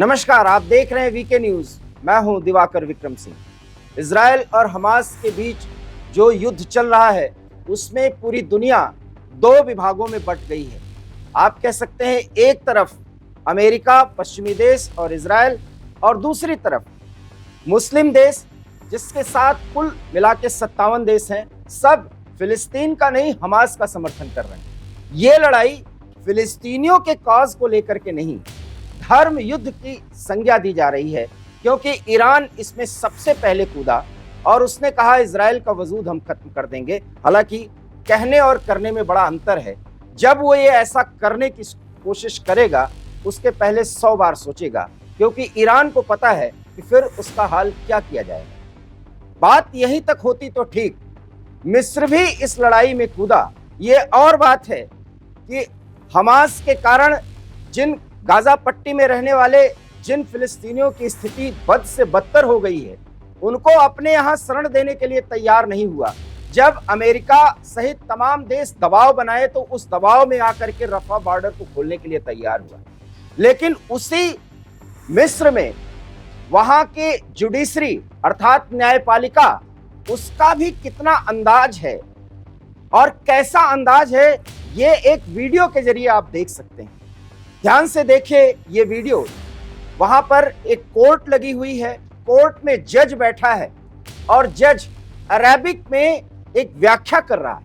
नमस्कार, आप देख रहे हैं वीके न्यूज। मैं हूं दिवाकर विक्रम सिंह। इजराइल और हमास के बीच जो युद्ध चल रहा है उसमें पूरी दुनिया दो विभागों में बंट गई है। आप कह सकते हैं एक तरफ अमेरिका, पश्चिमी देश और इजराइल, और दूसरी तरफ मुस्लिम देश, जिसके साथ कुल मिला के 57 देश हैं। सब फिलिस्तीन का नहीं, हमास का समर्थन कर रहे हैं। ये लड़ाई फिलिस्तीनियों के कॉज को लेकर के नहीं, धर्म युद्ध की संज्ञा दी जा रही है, क्योंकि ईरान इसमें सबसे पहले कूदा और उसने कहा इजराइल का वजूद हम खत्म कर देंगे। हालांकि कहने और करने में बड़ा अंतर है। जब वो ये ऐसा करने की कोशिश करेगा उसके पहले 100 बार सोचेगा, क्योंकि ईरान को पता है कि फिर उसका हाल क्या किया जाएगा। बात यहीं तक होती तो ठीक, मिस्र भी इस लड़ाई में कूदा। ये और बात है कि हमास के कारण जिन गाजा पट्टी में रहने वाले जिन फिलिस्तीनियों की स्थिति बद से बदतर हो गई है, उनको अपने यहाँ शरण देने के लिए तैयार नहीं हुआ। जब अमेरिका सहित तमाम देश दबाव बनाए तो उस दबाव में आकर के रफा बॉर्डर को खोलने के लिए तैयार हुआ। लेकिन उसी मिस्र में वहां के जुडिशरी अर्थात न्यायपालिका, उसका भी कितना अंदाज है और कैसा अंदाज है, ये एक वीडियो के जरिए आप देख सकते हैं। ध्यान से देखिए ये वीडियो। वहां पर एक कोर्ट लगी हुई है, कोर्ट में जज बैठा है और जज अरबिक में एक व्याख्या कर रहा है।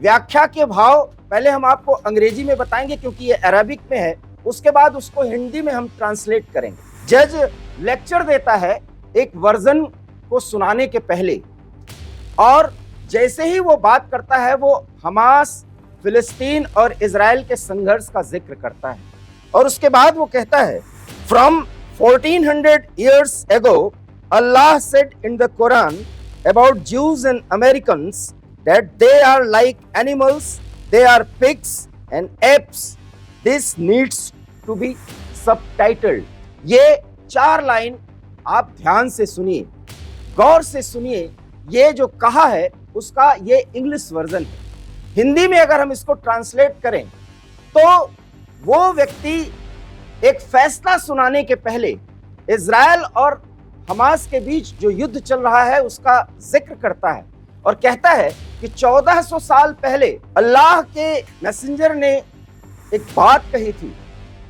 व्याख्या के भाव पहले हम आपको अंग्रेजी में बताएंगे क्योंकि ये अरबिक में है, उसके बाद उसको हिंदी में हम ट्रांसलेट करेंगे। जज लेक्चर देता है एक वर्जन को सुनाने के पहले, और जैसे ही वो बात करता है वो हमास, फिलिस्तीन और इजराइल के संघर्ष का जिक्र करता है। और उसके बाद वो कहता है, from 1400 years ago Allah said in the Quran about Jews and Americans that they are like animals, they are pigs and apes. This needs to be subtitled. ये 4 लाइन आप ध्यान से सुनिए, गौर से सुनिए। ये जो कहा है उसका ये इंग्लिश वर्जन है। हिंदी में अगर हम इसको ट्रांसलेट करें तो वो व्यक्ति एक फैसला सुनाने के पहले इजराइल और हमास के बीच जो युद्ध चल रहा है उसका जिक्र करता है और कहता है कि 1400 साल पहले अल्लाह के मैसेंजर ने एक बात कही थी,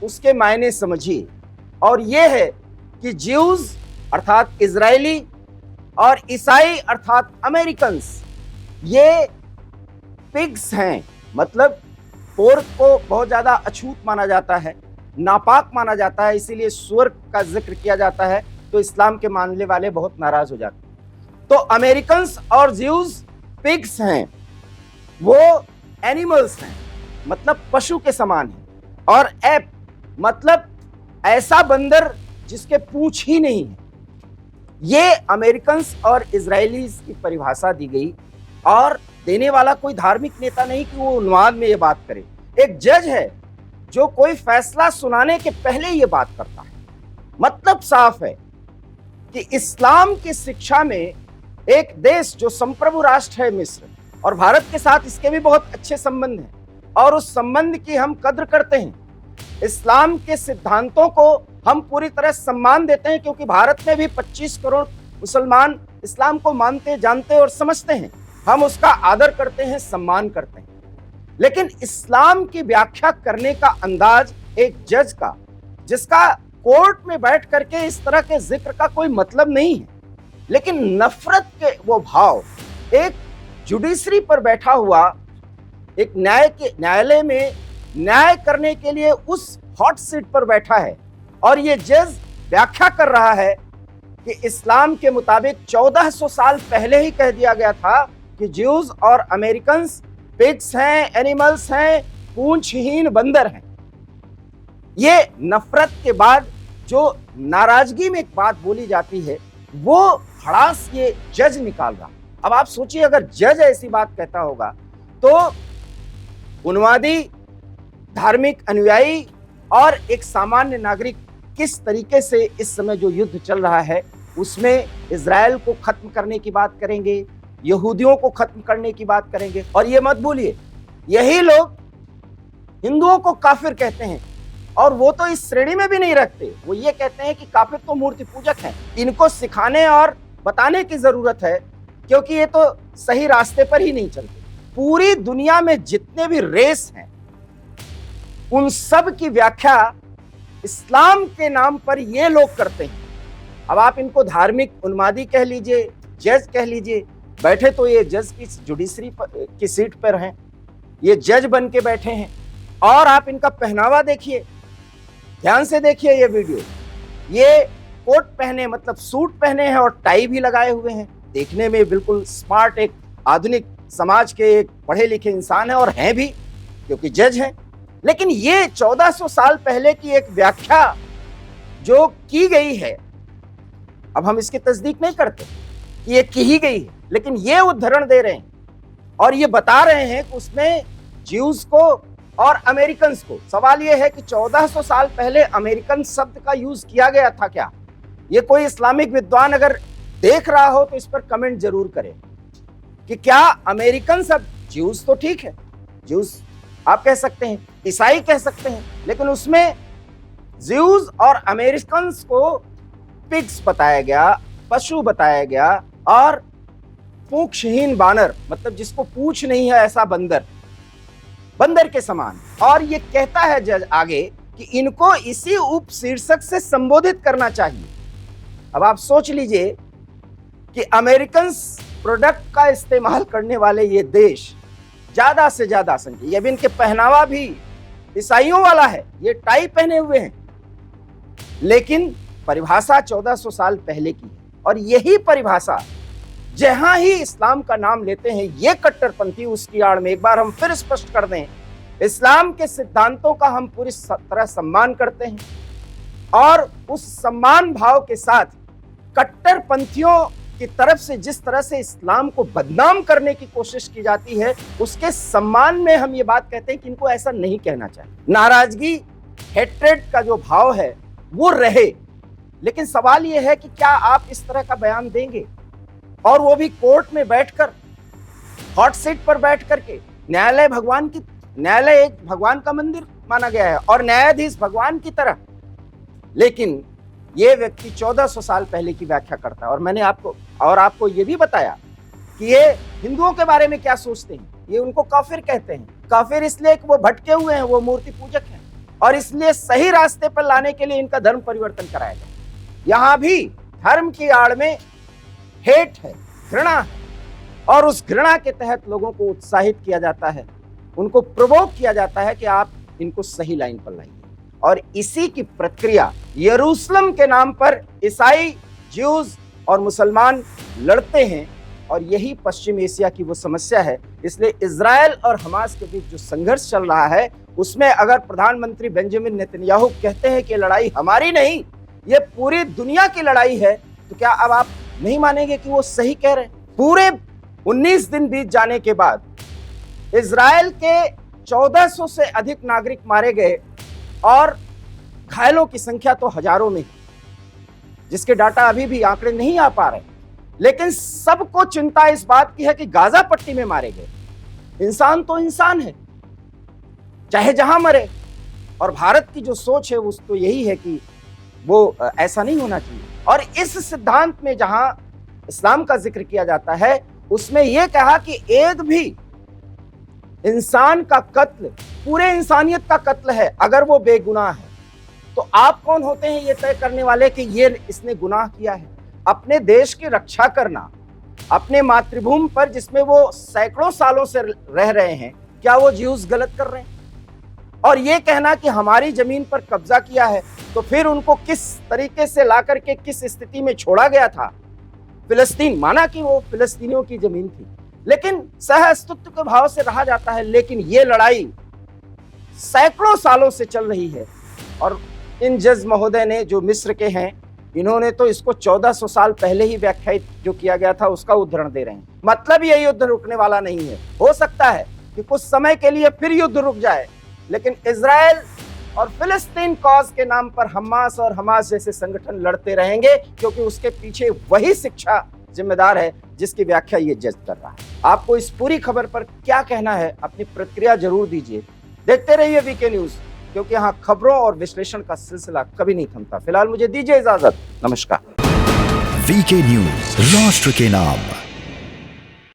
उसके मायने समझिए। और ये है कि ज्यूज अर्थात इजरायली और ईसाई अर्थात अमेरिकन्स ये पिग्स हैं। मतलब पोर्क को बहुत ज्यादा अछूत माना जाता है, नापाक माना जाता है, इसीलिए सुअर का जिक्र किया जाता है तो इस्लाम के मानने वाले बहुत नाराज हो जाते हैं। तो अमेरिकन्स और ज्यूज पिग्स हैं, वो एनिमल्स हैं, मतलब पशु के समान है। और एप मतलब ऐसा बंदर जिसके पूंछ ही नहीं है। ये अमेरिकन्स और इजरायलीज की परिभाषा दी गई, और देने वाला कोई धार्मिक नेता नहीं कि वो उन्माद में ये बात करे। एक जज है जो कोई फैसला सुनाने के पहले ये बात करता है। मतलब साफ है कि इस्लाम की शिक्षा में एक देश जो संप्रभु राष्ट्र है मिस्र, और भारत के साथ इसके भी बहुत अच्छे संबंध हैं और उस संबंध की हम कद्र करते हैं। इस्लाम के सिद्धांतों को हम पूरी तरह सम्मान देते हैं, क्योंकि भारत में भी 25 करोड़ मुसलमान इस्लाम को मानते, जानते और समझते हैं। हम उसका आदर करते हैं, सम्मान करते हैं। लेकिन इस्लाम की व्याख्या करने का अंदाज एक जज का, जिसका कोर्ट में बैठ करके इस तरह के जिक्र का कोई मतलब नहीं है, लेकिन नफरत के वो भाव, एक जुडिशरी पर बैठा हुआ एक न्यायालय में न्याय करने के लिए उस हॉट सीट पर बैठा है, और ये जज व्याख्या कर रहा है कि इस्लाम के मुताबिक 1400 साल पहले ही कह दिया गया था कि ज्यूज और अमेरिकन्स पिग्स हैं, एनिमल्स हैं, पूंछहीन बंदर हैं। ये नफरत के बाद जो नाराजगी में एक बात बोली जाती है, वो भड़ास ये जज निकाल रहा। अब आप सोचिए, अगर जज ऐसी बात कहता होगा तो उन्मादी, धार्मिक अनुयायी और एक सामान्य नागरिक किस तरीके से इस समय जो युद्ध चल रहा है उसमें इजराइल को खत्म करने की बात करेंगे, यहूदियों को खत्म करने की बात करेंगे। और ये मत भूलिए, यही लोग हिंदुओं को काफिर कहते हैं, और वो तो इस श्रेणी में भी नहीं रखते। वो ये कहते हैं कि काफिर तो मूर्ति पूजक हैं, इनको सिखाने और बताने की जरूरत है, क्योंकि ये तो सही रास्ते पर ही नहीं चलते। पूरी दुनिया में जितने भी रेस हैं उन सब की व्याख्या इस्लाम के नाम पर ये लोग करते हैं। अब आप इनको धार्मिक उन्मादी कह लीजिए, जज कह लीजिए, बैठे तो ये जज की जुडिशरी की सीट पर हैं, ये जज बन के बैठे हैं। और आप इनका पहनावा देखिए, ध्यान से देखिए ये वीडियो। ये कोट पहने, मतलब सूट पहने हैं और टाई भी लगाए हुए हैं, देखने में बिल्कुल स्मार्ट, एक आधुनिक समाज के एक पढ़े लिखे इंसान है, और हैं भी क्योंकि जज हैं। लेकिन ये 1400 साल पहले की एक व्याख्या जो की गई है, अब हम इसकी तस्दीक नहीं करते कि ये की ही गई है, लेकिन ये उदाहरण दे रहे हैं और ये बता रहे हैं कि उसमें ज्यूज को और अमेरिकन्स को। सवाल ये है कि 1400 साल पहले अमेरिकन शब्द का यूज किया गया था क्या? ये कोई इस्लामिक विद्वान अगर देख रहा हो तो इस पर कमेंट जरूर करें कि क्या अमेरिकन शब्द, ज्यूज तो ठीक है, ज्यूज आप कह सकते हैं, ईसाई कह सकते हैं, लेकिन उसमें ज्यूज और अमेरिकन्स को पिग्स बताया गया, पशु बताया गया, और पूंछहीन बानर, मतलब जिसको पूंछ नहीं है ऐसा बंदर, बंदर के समान। और ये कहता है जज आगे कि इनको इसी उप शीर्षक से संबोधित करना चाहिए। अब आप सोच लीजिए कि अमेरिकन प्रोडक्ट का इस्तेमाल करने वाले ये देश ज्यादा से ज्यादा संख्या, ये भी इनके पहनावा भी ईसाइयों वाला है, ये टाई पहने हुए हैं, लेकिन परिभाषा 1400 साल पहले की है। और यही परिभाषा जहां ही इस्लाम का नाम लेते हैं ये कट्टरपंथी, उसकी आड़ में, एक बार हम फिर स्पष्ट कर दें, इस्लाम के सिद्धांतों का हम पूरी तरह सम्मान करते हैं, और उस सम्मान भाव के साथ कट्टरपंथियों की तरफ से जिस तरह से इस्लाम को बदनाम करने की कोशिश की जाती है, उसके सम्मान में हम ये बात कहते हैं कि इनको ऐसा नहीं कहना चाहिए। नाराजगी, हेट्रेड का जो भाव है वो रहे, लेकिन सवाल ये है कि क्या आप इस तरह का बयान देंगे, और वो भी कोर्ट में बैठकर, हॉट सीट पर बैठ करके। न्यायालय एक भगवान का मंदिर माना गया है और न्यायाधीश भगवान की तरह, लेकिन ये व्यक्ति 1400 साल पहले की व्याख्या करता है। और मैंने आपको ये भी बताया कि ये हिंदुओं के बारे में क्या सोचते हैं, ये उनको काफिर कहते हैं। काफिर इसलिए कि वो भटके हुए हैं, वो मूर्ति पूजक हैं, और इसलिए सही रास्ते पर लाने के लिए इनका धर्म परिवर्तन कराया जाए। यहां भी धर्म की आड़ में हेट है, घृणा है, और उस घृणा के तहत लोगों को उत्साहित किया जाता है, उनको प्रोवोक किया जाता है कि आप इनको सही लाइन पर लाइए। और इसी की प्रक्रिया यरूशलेम के नाम पर ईसाई, ज्यूज और मुसलमान लड़ते हैं, और यही पश्चिम एशिया की वो समस्या है। इसलिए इजराइल और हमास के बीच जो संघर्ष चल रहा है, उसमें अगर प्रधानमंत्री बेंजामिन नेतन्याहू कहते हैं कि लड़ाई हमारी नहीं, ये पूरी दुनिया की लड़ाई है, तो क्या अब आप नहीं मानेंगे कि वो सही कह रहे हैं? पूरे 19 दिन बीत जाने के बाद इजराइल के 1400 से अधिक नागरिक मारे गए, और घायलों की संख्या तो हजारों में, जिसके डाटा अभी भी आंकड़े नहीं आ पा रहे। लेकिन सबको चिंता इस बात की है कि गाजा पट्टी में मारे गए इंसान तो इंसान है, चाहे जहां मरे। और भारत की जो सोच है वो तो यही है कि वो ऐसा नहीं होना चाहिए। और इस सिद्धांत में जहां इस्लाम का जिक्र किया जाता है, उसमें यह कहा कि एक भी इंसान का कत्ल पूरे इंसानियत का कत्ल है अगर वो बेगुनाह है। तो आप कौन होते हैं ये तय करने वाले कि ये इसने गुनाह किया है? अपने देश की रक्षा करना, अपने मातृभूमि पर जिसमें वो सैकड़ों सालों से रह रहे हैं, क्या वो ज्यूज गलत कर रहे हैं? और ये कहना कि हमारी जमीन पर कब्जा किया है, तो फिर उनको किस तरीके से ला करके किस स्थिति में छोड़ा गया था? फिलिस्तीन, माना कि वो फिलिस्तीनियों की जमीन थी, लेकिन सह अस्तित्व के भाव से रहा जाता है। लेकिन ये लड़ाई सैकड़ों सालों से चल रही है। और इन जज महोदय ने, जो मिस्र के हैं, इन्होंने तो इसको 1400 साल पहले ही व्याख्यायित जो किया गया था उसका उदाहरण दे रहे हैं। मतलब ये युद्ध रुकने वाला नहीं है। हो सकता है कि कुछ समय के लिए फिर युद्ध रुक जाए, लेकिन इजराइल और फिलिस्तीन कॉज के नाम पर हमास और हमास जैसे संगठन लड़ते रहेंगे, क्योंकि उसके पीछे वही शिक्षा जिम्मेदार है जिसकी व्याख्या ये जज कर रहा है। आपको इस पूरी खबर पर क्या कहना है? अपनी प्रतिक्रिया जरूर दीजिए। देखते रहिए वीके न्यूज, क्योंकि यहाँ खबरों और विश्लेषण का सिलसिला कभी नहीं थमता। फिलहाल मुझे दीजिए इजाजत। नमस्कार। वीके न्यूज, राष्ट्र के नाम।